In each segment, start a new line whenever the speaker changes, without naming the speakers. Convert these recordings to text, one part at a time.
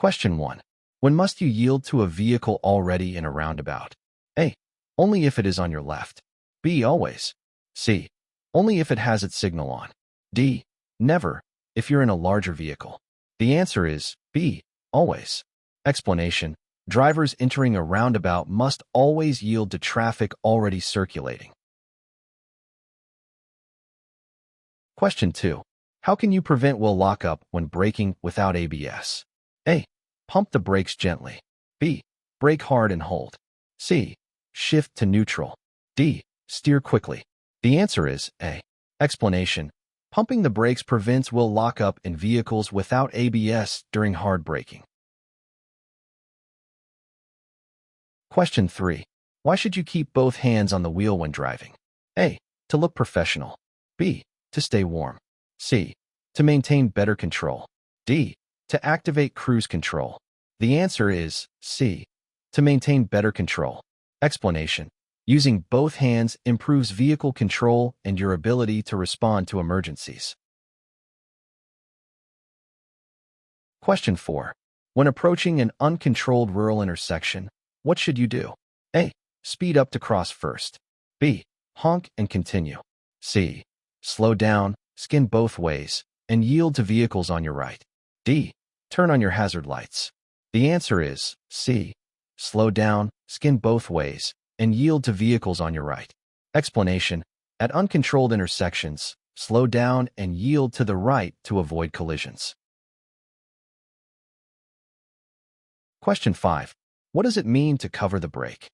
Question 1. When must you yield to a vehicle already in a roundabout? A. Only if it is on your left. B. Always. C. Only if it has its signal on. D. Never, if you're in a larger vehicle. The answer is B. Always. Explanation. Drivers entering a roundabout must always yield to traffic already circulating. Question 2. How can you prevent wheel lockup when braking without ABS? A. Pump the brakes gently. B. Brake hard and hold. C. Shift to neutral. D. Steer quickly. The answer is A. Explanation. Pumping the brakes prevents wheel lockup in vehicles without ABS during hard braking. Question 3. Why should you keep both hands on the wheel when driving? A. To look professional. B. To stay warm. C. To maintain better control. D. To activate cruise control. The answer is C. To maintain better control. Explanation. Using both hands improves vehicle control and your ability to respond to emergencies. Question 4. When approaching an uncontrolled rural intersection, what should you do? A. Speed up to cross first. B. Honk and continue. C. Slow down, skin both ways, and yield to vehicles on your right. D. Turn on your hazard lights. The answer is C. Slow down, skin both ways, and yield to vehicles on your right. Explanation. At uncontrolled intersections, slow down and yield to the right to avoid collisions. Question 5. What does it mean to cover the brake?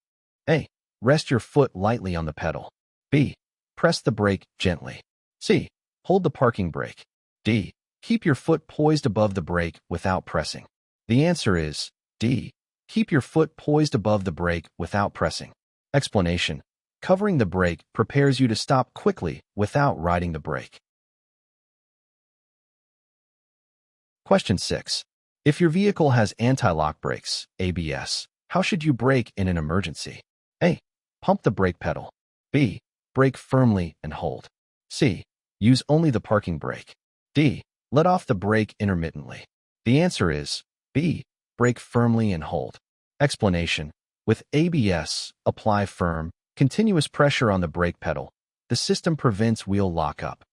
A. Rest your foot lightly on the pedal. B. Press the brake gently. C. Hold the parking brake. D. Keep your foot poised above the brake without pressing. The answer is D. Keep your foot poised above the brake without pressing. Explanation. Covering the brake prepares you to stop quickly without riding the brake. Question 6. If your vehicle has anti-lock brakes, ABS, how should you brake in an emergency? A. Pump the brake pedal. B. Brake firmly and hold. C. Use only the parking brake. D. Let off the brake intermittently. The answer is B. Brake firmly and hold. Explanation. With ABS, apply firm, continuous pressure on the brake pedal. The system prevents wheel lockup.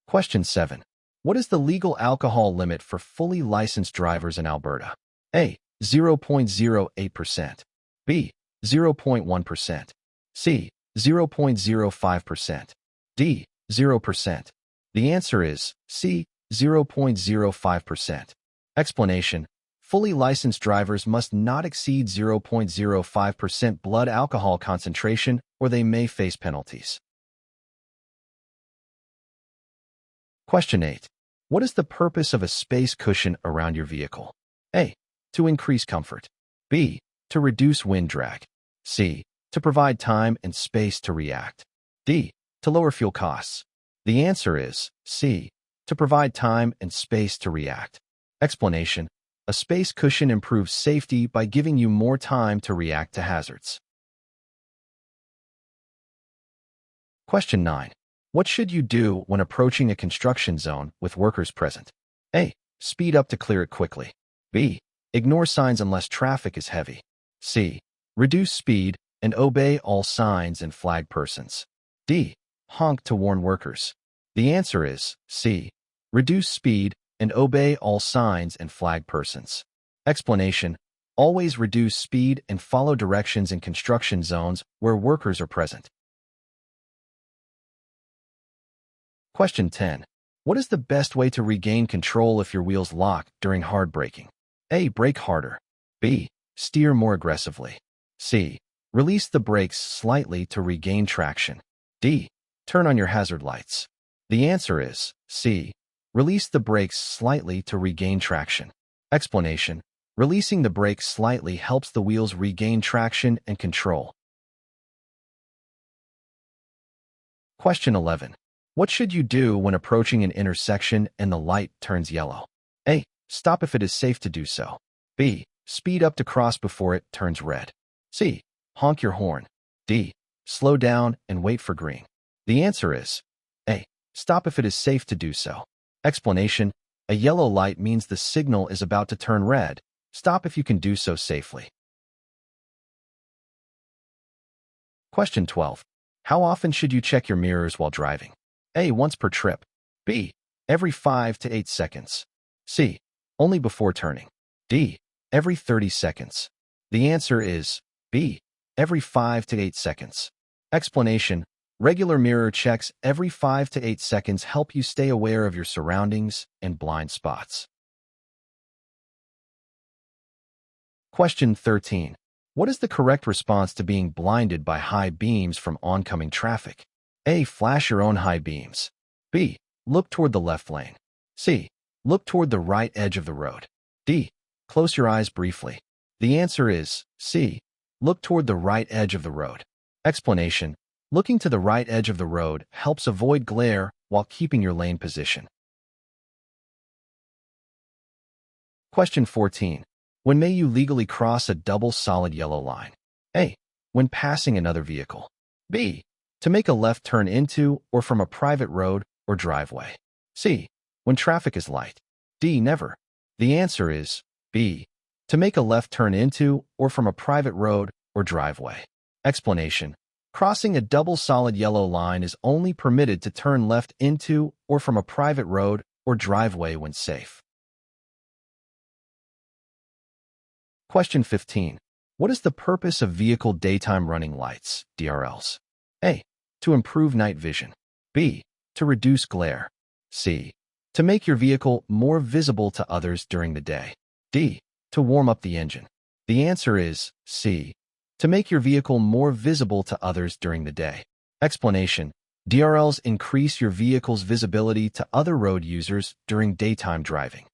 Question 7. What is the legal alcohol limit for fully licensed drivers in Alberta? A. 0.08%. B. 0.1%. C. 0.05%. D. 0%. The answer is C. 0.05%. Explanation. Fully licensed drivers must not exceed 0.05% blood alcohol concentration or they may face penalties. Question 8. What is the purpose of a space cushion around your vehicle? A. To increase comfort. B. To reduce wind drag. C. To provide time and space to react. D. To lower fuel costs. The answer is C. To provide time and space to react. Explanation. A space cushion improves safety by giving you more time to react to hazards. Question 9. What should you do when approaching a construction zone with workers present? A. Speed up to clear it quickly. B. Ignore signs unless traffic is heavy. C. Reduce speed and obey all signs and flag persons. D. Honk to warn workers. The answer is C. Reduce speed and obey all signs and flag persons. Explanation. Always reduce speed and follow directions in construction zones where workers are present. Question 10. What is the best way to regain control if your wheels lock during hard braking? A. Brake harder. B. Steer more aggressively. C. Release the brakes slightly to regain traction. D. Turn on your hazard lights. The answer is C. Release the brakes slightly to regain traction. Explanation. Releasing the brakes slightly helps the wheels regain traction and control. Question 11. What should you do when approaching an intersection and the light turns yellow? A. Stop if it is safe to do so. B. Speed up to cross before it turns red. C. Honk your horn. D. Slow down and wait for green. The answer is A. Stop if it is safe to do so. Explanation. A yellow light means the signal is about to turn red. Stop if you can do so safely. Question 12. How often should you check your mirrors while driving? A. Once per trip. B. Every 5 to 8 seconds. C. Only before turning. D. Every 30 seconds. The answer is B. Every 5 to 8 seconds. Explanation. Regular mirror checks every 5 to 8 seconds help you stay aware of your surroundings and blind spots. Question 13. What is the correct response to being blinded by high beams from oncoming traffic? A. Flash your own high beams. B. Look toward the left lane. C. Look toward the right edge of the road. D. Close your eyes briefly. The answer is C. Look toward the right edge of the road. Explanation. Looking to the right edge of the road helps avoid glare while keeping your lane position. Question 14. When may you legally cross a double solid yellow line? A. When passing another vehicle. B. To make a left turn into or from a private road or driveway. C. When traffic is light. D. Never. The answer is B. To make a left turn into or from a private road or driveway. Explanation. Crossing a double solid yellow line is only permitted to turn left into or from a private road or driveway when safe. Question 15. What is the purpose of vehicle daytime running lights, DRLs? A. To improve night vision. B. To reduce glare. C. To make your vehicle more visible to others during the day. D. To warm up the engine. The answer is C. To make your vehicle more visible to others during the day. Explanation. DRLs increase your vehicle's visibility to other road users during daytime driving.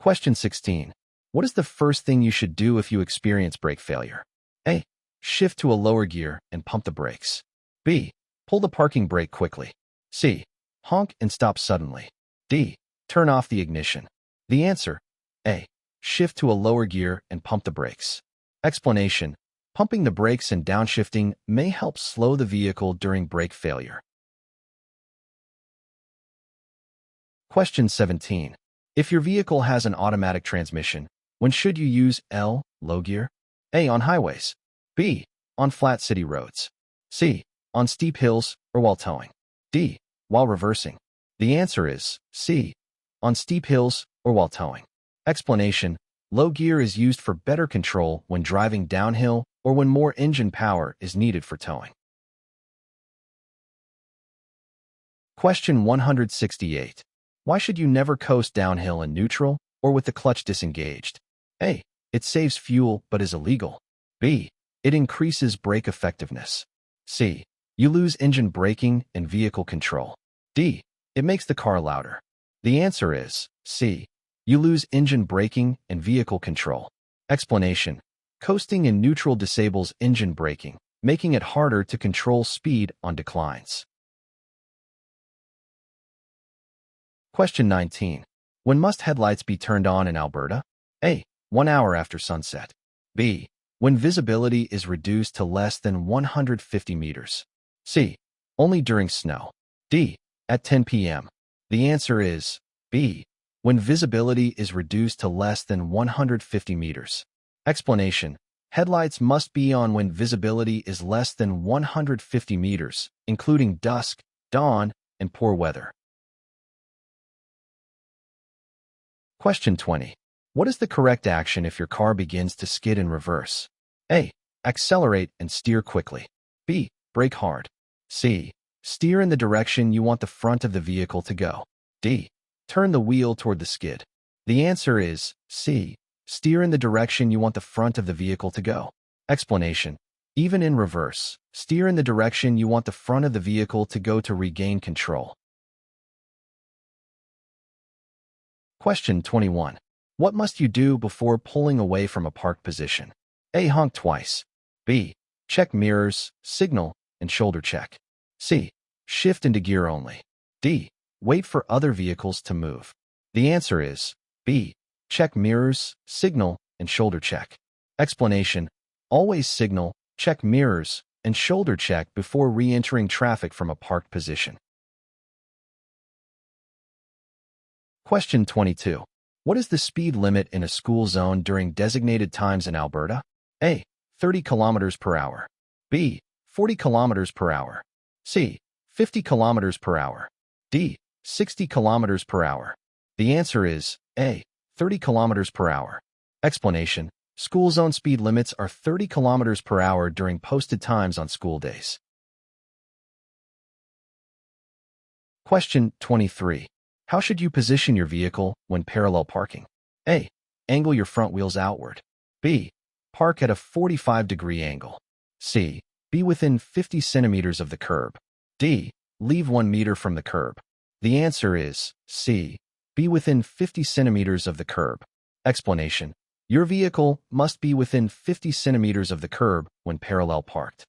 Question 16. What is the first thing you should do if you experience brake failure? A. Shift to a lower gear and pump the brakes. B. Pull the parking brake quickly. C. Honk and stop suddenly. D. Turn off the ignition. The answer. A. Shift to a lower gear and pump the brakes. Explanation. Pumping the brakes and downshifting may help slow the vehicle during brake failure. Question 17. If your vehicle has an automatic transmission, when should you use L, low gear? A. On highways. B. On flat city roads. C. On steep hills or while towing. D. While reversing. The answer is C. On steep hills or while towing. Explanation. Low gear is used for better control when driving downhill or when more engine power is needed for towing. Question 168. Why should you never coast downhill in neutral or with the clutch disengaged? A. It saves fuel but is illegal. B. It increases brake effectiveness. C. You lose engine braking and vehicle control. D. It makes the car louder. The answer is C. You lose engine braking and vehicle control. Explanation. Coasting in neutral disables engine braking, making it harder to control speed on declines. Question 19. When must headlights be turned on in Alberta? A. 1 hour after sunset. B. When visibility is reduced to less than 150 meters. C. Only during snow. D. At 10 p.m. The answer is B. When visibility is reduced to less than 150 meters. Explanation. Headlights must be on when visibility is less than 150 meters, including dusk, dawn, and poor weather. Question 20. What is the correct action if your car begins to skid in reverse? A. Accelerate and steer quickly. B. Brake hard. C. Steer in the direction you want the front of the vehicle to go. D. Turn the wheel toward the skid. The answer is C. Steer in the direction you want the front of the vehicle to go. Explanation. Even in reverse, steer in the direction you want the front of the vehicle to go to regain control. Question 21. What must you do before pulling away from a parked position? A. Honk twice. B. Check mirrors, signal, and shoulder check. C. Shift into gear only. D. Wait for other vehicles to move. The answer is B. Check mirrors, signal, and shoulder check. Explanation. Always signal, check mirrors, and shoulder check before re-entering traffic from a parked position. Question 22. What is the speed limit in a school zone during designated times in Alberta? A. 30 kilometers per hour. B. 40 kilometers per hour. C. 50 kilometers per hour. D. 60 kilometers per hour. The answer is A. 30 kilometers per hour. Explanation. School zone speed limits are 30 kilometers per hour during posted times on school days. Question 23. How should you position your vehicle when parallel parking? A. Angle your front wheels outward. B. Park at a 45-degree angle. C. Be within 50 centimeters of the curb. D. Leave 1 meter from the curb. The answer is C. Be within 50 centimeters of the curb. Explanation. Your vehicle must be within 50 centimeters of the curb when parallel parked.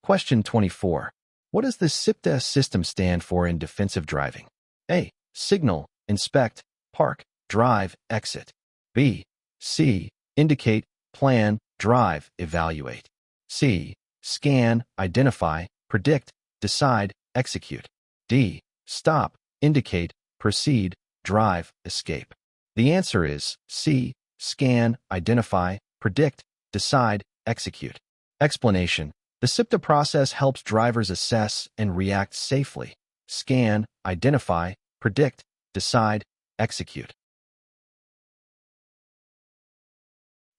Question 24. What does the SIPDA system stand for in defensive driving? A. Signal, inspect, park, drive, exit. B. C. Indicate, plan, drive, evaluate. C. Scan, identify, predict, decide, execute. D. Stop, indicate, proceed, drive, escape. The answer is C. Scan, identify, predict, decide, execute. Explanation. The SIPDA process helps drivers assess and react safely. Scan, identify, predict, decide, execute.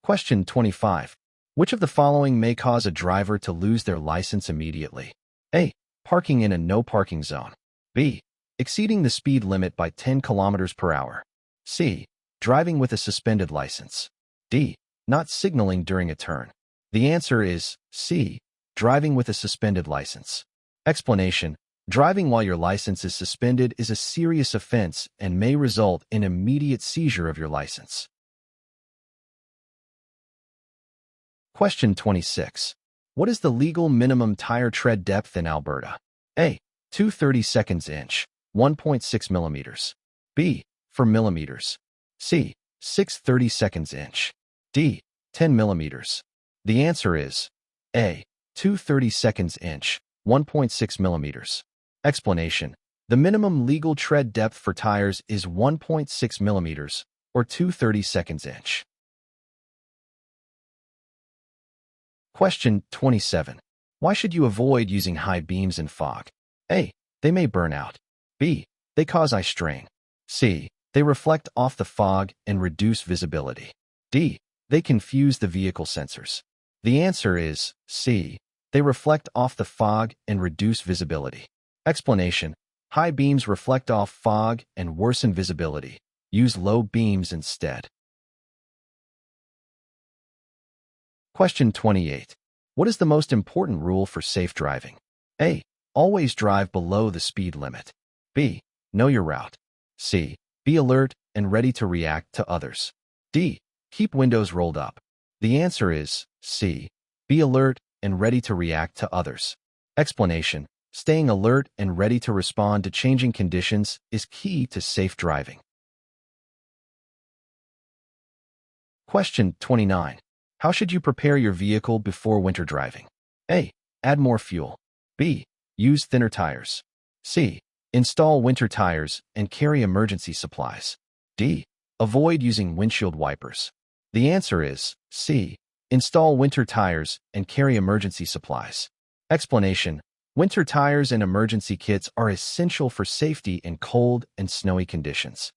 Question 25. Which of the following may cause a driver to lose their license immediately? A. Parking in a no parking zone. B. Exceeding the speed limit by 10 kilometers per hour. C. Driving with a suspended license. D. Not signaling during a turn. The answer is C. Driving with a suspended license. Explanation. Driving while your license is suspended is a serious offense and may result in immediate seizure of your license. Question 26. What is the legal minimum tire tread depth in Alberta? A. 2/32 inch, 1.6 millimeters. B. For millimeters. C. 6/32 inch. D. 10 millimeters. The answer is A. 2/32 inch, 1.6 millimeters. Explanation. The minimum legal tread depth for tires is 1.6 millimeters, or 2/32 inch. Question 27. Why should you avoid using high beams in fog? A. They may burn out. B. They cause eye strain. C. They reflect off the fog and reduce visibility. D. They confuse the vehicle sensors. The answer is C. They reflect off the fog and reduce visibility. Explanation. High beams reflect off fog and worsen visibility. Use low beams instead. Question 28. What is the most important rule for safe driving? A. Always drive below the speed limit. B. Know your route. C. Be alert and ready to react to others. D. Keep windows rolled up. The answer is C. Be alert and ready to react to others. Explanation. Staying alert and ready to respond to changing conditions is key to safe driving. Question 29. How should you prepare your vehicle before winter driving? A. Add more fuel. B. Use thinner tires. C. Install winter tires and carry emergency supplies. D. Avoid using windshield wipers. The answer is C. Install winter tires and carry emergency supplies. Explanation. Winter tires and emergency kits are essential for safety in cold and snowy conditions.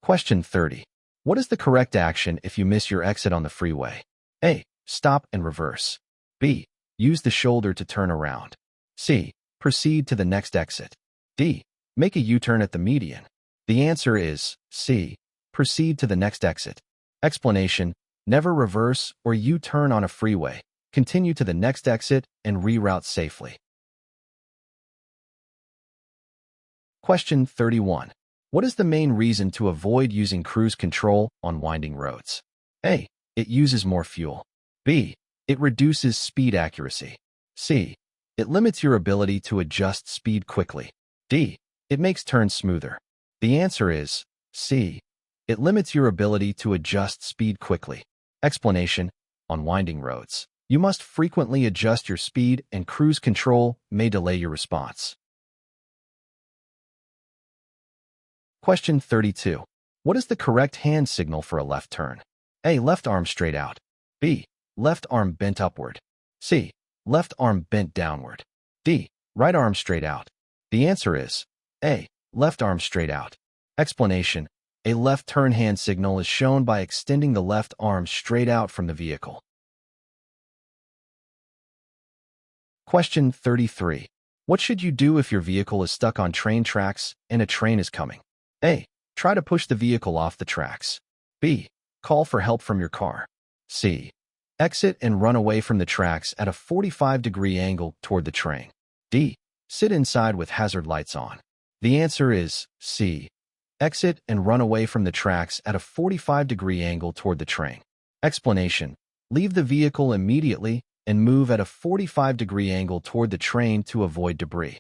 Question 30. What is the correct action if you miss your exit on the freeway? A. Stop and reverse. B. Use the shoulder to turn around. C. Proceed to the next exit. D. Make a U-turn at the median. The answer is C. Proceed to the next exit. Explanation. Never reverse or U-turn on a freeway. Continue to the next exit and reroute safely. Question 31. What is the main reason to avoid using cruise control on winding roads? A. It uses more fuel. B. It reduces speed accuracy. C. It limits your ability to adjust speed quickly. D. It makes turns smoother. The answer is C. It limits your ability to adjust speed quickly. Explanation. On winding roads, You must frequently adjust your speed, and cruise control may delay your response. Question 32. What is the correct hand signal for a left turn? A. Left arm straight out. B. Left arm bent upward. C. Left arm bent downward. D. Right arm straight out. The answer is A. Left arm straight out. Explanation. A left turn hand signal is shown by extending the left arm straight out from the vehicle. Question 33. What should you do if your vehicle is stuck on train tracks and a train is coming? A. Try to push the vehicle off the tracks. B. Call for help from your car. C. Exit and run away from the tracks at a 45-degree angle toward the train. D. Sit inside with hazard lights on. The answer is C. Exit and run away from the tracks at a 45-degree angle toward the train. Explanation. Leave the vehicle immediately and move at a 45-degree angle toward the train to avoid debris.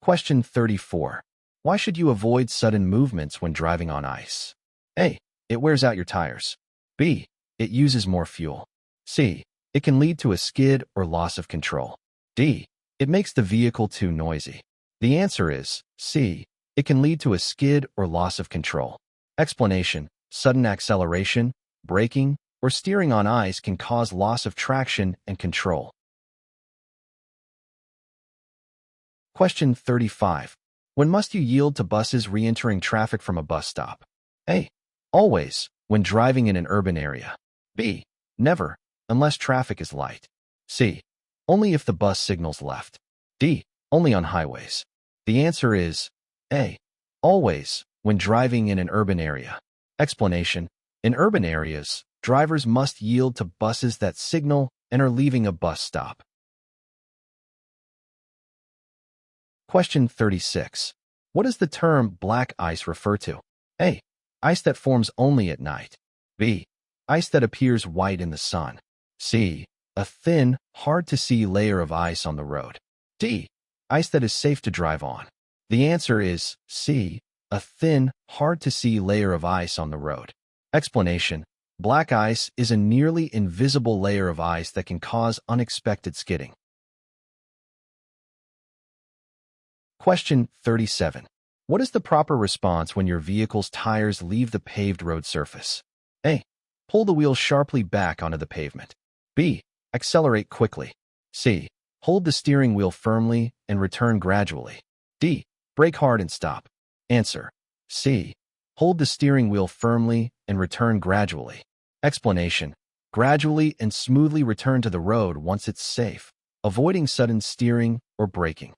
Question 34. Why should you avoid sudden movements when driving on ice? A. It wears out your tires. B. It uses more fuel. C. It can lead to a skid or loss of control. D. It makes the vehicle too noisy. The answer is C. It can lead to a skid or loss of control. Explanation. Sudden acceleration, braking, or steering on ice can cause loss of traction and control. Question 35. When must you yield to buses re-entering traffic from a bus stop? A. Always, when driving in an urban area. B. Never, unless traffic is light. C. Only if the bus signals left. D. Only on highways. The answer is A. Always, when driving in an urban area. Explanation. In urban areas, drivers must yield to buses that signal and are leaving a bus stop. Question 36. What does the term black ice refer to? A. Ice that forms only at night. B. Ice that appears white in the sun. C. A thin, hard-to-see layer of ice on the road. D. Ice that is safe to drive on. The answer is C. A thin, hard-to-see layer of ice on the road. Explanation. Black ice is a nearly invisible layer of ice that can cause unexpected skidding. Question 37. What is the proper response when your vehicle's tires leave the paved road surface? A. Pull the wheels sharply back onto the pavement. B. Accelerate quickly. C. Hold the steering wheel firmly and return gradually. D. Brake hard and stop. Answer. C. Hold the steering wheel firmly and return gradually. Explanation. Gradually and smoothly return to the road once it's safe, avoiding sudden steering or braking.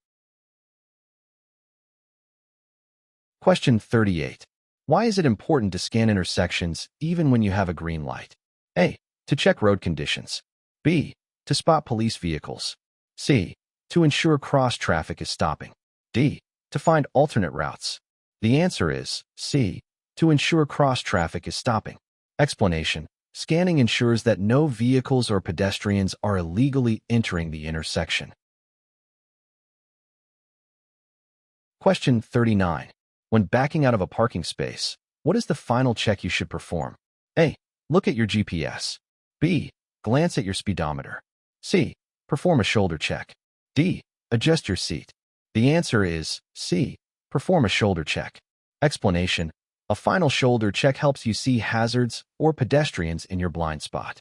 Question 38. Why is it important to scan intersections even when you have a green light? A. To check road conditions. B. To spot police vehicles. C. To ensure cross-traffic is stopping. D. To find alternate routes. The answer is C. To ensure cross-traffic is stopping. Explanation. Scanning ensures that no vehicles or pedestrians are illegally entering the intersection. Question 39. When backing out of a parking space, what is the final check you should perform? A. Look at your GPS. B. Glance at your speedometer. C. Perform a shoulder check. D. Adjust your seat. The answer is C. Perform a shoulder check. Explanation. A final shoulder check helps you see hazards or pedestrians in your blind spot.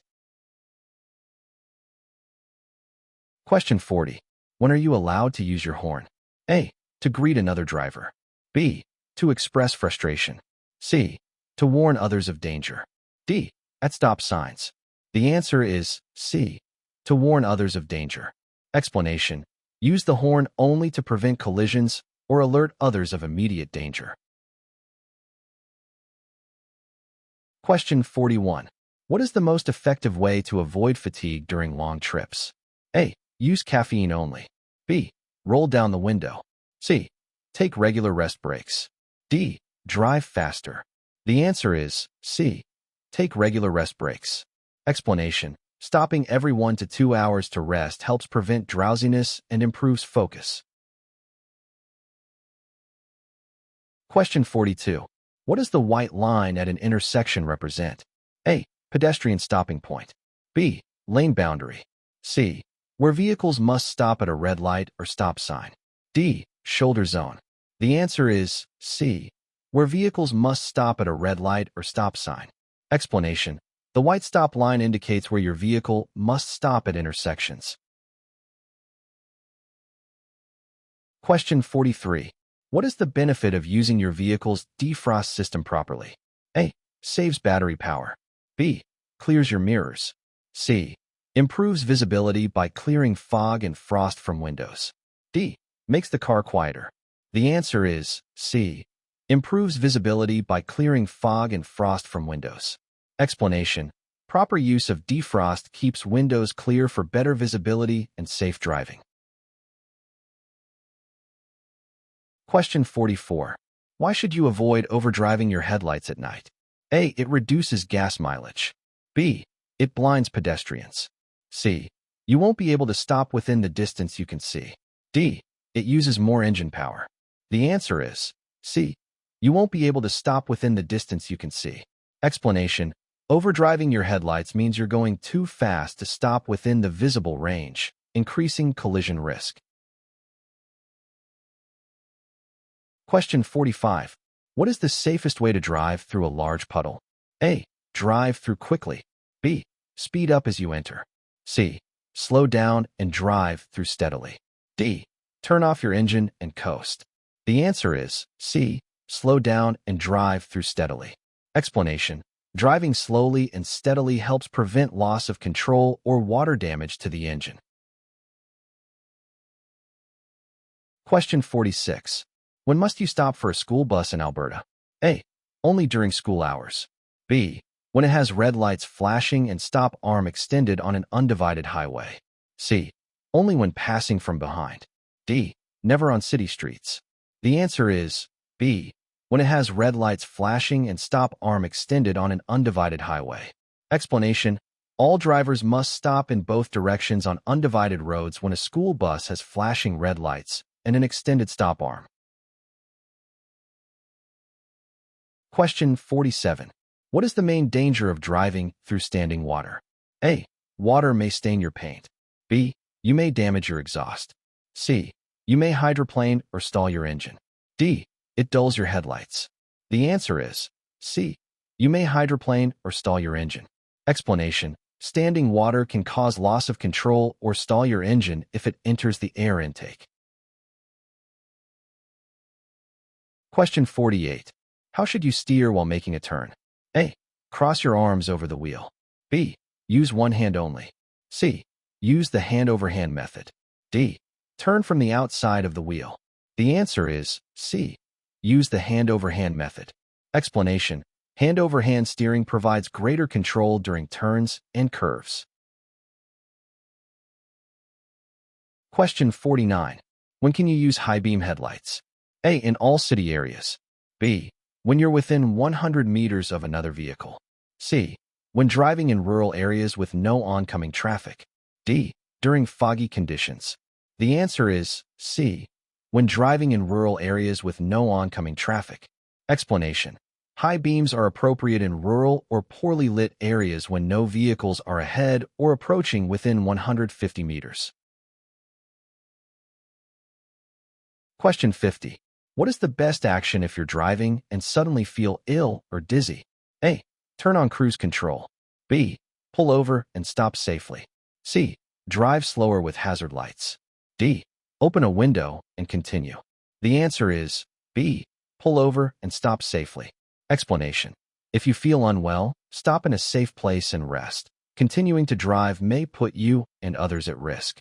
Question 40. When are you allowed to use your horn? A. To greet another driver. B. To express frustration. C. To warn others of danger. D. At stop signs. The answer is C. To warn others of danger. Explanation. Use the horn only to prevent collisions or alert others of immediate danger. Question 41. What is the most effective way to avoid fatigue during long trips? A. Use caffeine only. B. Roll down the window. C. Take regular rest breaks. D. Drive faster. The answer is C. Take regular rest breaks. Explanation. Stopping every 1 to 2 hours to rest helps prevent drowsiness and improves focus. Question 42. What does the white line at an intersection represent? A. Pedestrian stopping point. B. Lane boundary. C. Where vehicles must stop at a red light or stop sign. D. Shoulder zone. The answer is C. Where vehicles must stop at a red light or stop sign. Explanation. The white stop line indicates where your vehicle must stop at intersections. Question 43. What is the benefit of using your vehicle's defrost system properly? A. Saves battery power. B. Clears your mirrors. C. Improves visibility by clearing fog and frost from windows. D. Makes the car quieter. The answer is C. Improves visibility by clearing fog and frost from windows. Explanation. Proper use of defrost keeps windows clear for better visibility and safe driving. Question 44. Why should you avoid overdriving your headlights at night? A. It reduces gas mileage. B. It blinds pedestrians. C. You won't be able to stop within the distance you can see. D. It uses more engine power. The answer is C. You won't be able to stop within the distance you can see. Explanation. Overdriving your headlights means you're going too fast to stop within the visible range, increasing collision risk. Question 45. What is the safest way to drive through a large puddle? A. Drive through quickly. B. Speed up as you enter. C. Slow down and drive through steadily. D. Turn off your engine and coast. The answer is C. Slow down and drive through steadily. Explanation. Driving slowly and steadily helps prevent loss of control or water damage to the engine. Question 46. When must you stop for a school bus in Alberta? A. Only during school hours. B. When it has red lights flashing and stop arm extended on an undivided highway. C. Only when passing from behind. D. Never on city streets. The answer is B. When it has red lights flashing and stop arm extended on an undivided highway. Explanation. All drivers must stop in both directions on undivided roads when a school bus has flashing red lights and an extended stop arm. Question 47. What is the main danger of driving through standing water? A. Water may stain your paint. B. You may damage your exhaust. C. You may hydroplane or stall your engine. D. It dulls your headlights. The answer is C. You may hydroplane or stall your engine. Explanation. Standing water can cause loss of control or stall your engine if it enters the air intake. Question 48. How should you steer while making a turn? A. Cross your arms over the wheel. B. Use one hand only. C. Use the hand-over-hand method. D. Turn from the outside of the wheel. The answer is C. Use the hand-over-hand method. Explanation. Hand-over-hand steering provides greater control during turns and curves. Question 49. When can you use high-beam headlights? A. In all city areas. B. When you're within 100 meters of another vehicle. C. When driving in rural areas with no oncoming traffic. D. During foggy conditions. The answer is C. When driving in rural areas with no oncoming traffic. Explanation. High beams are appropriate in rural or poorly lit areas when no vehicles are ahead or approaching within 150 meters. Question 50. What is the best action if you're driving and suddenly feel ill or dizzy? A. Turn on cruise control. B. Pull over and stop safely. C. Drive slower with hazard lights. D. Open a window and continue. The answer is B. Pull over and stop safely. Explanation. If you feel unwell, stop in a safe place and rest. Continuing to drive may put you and others at risk.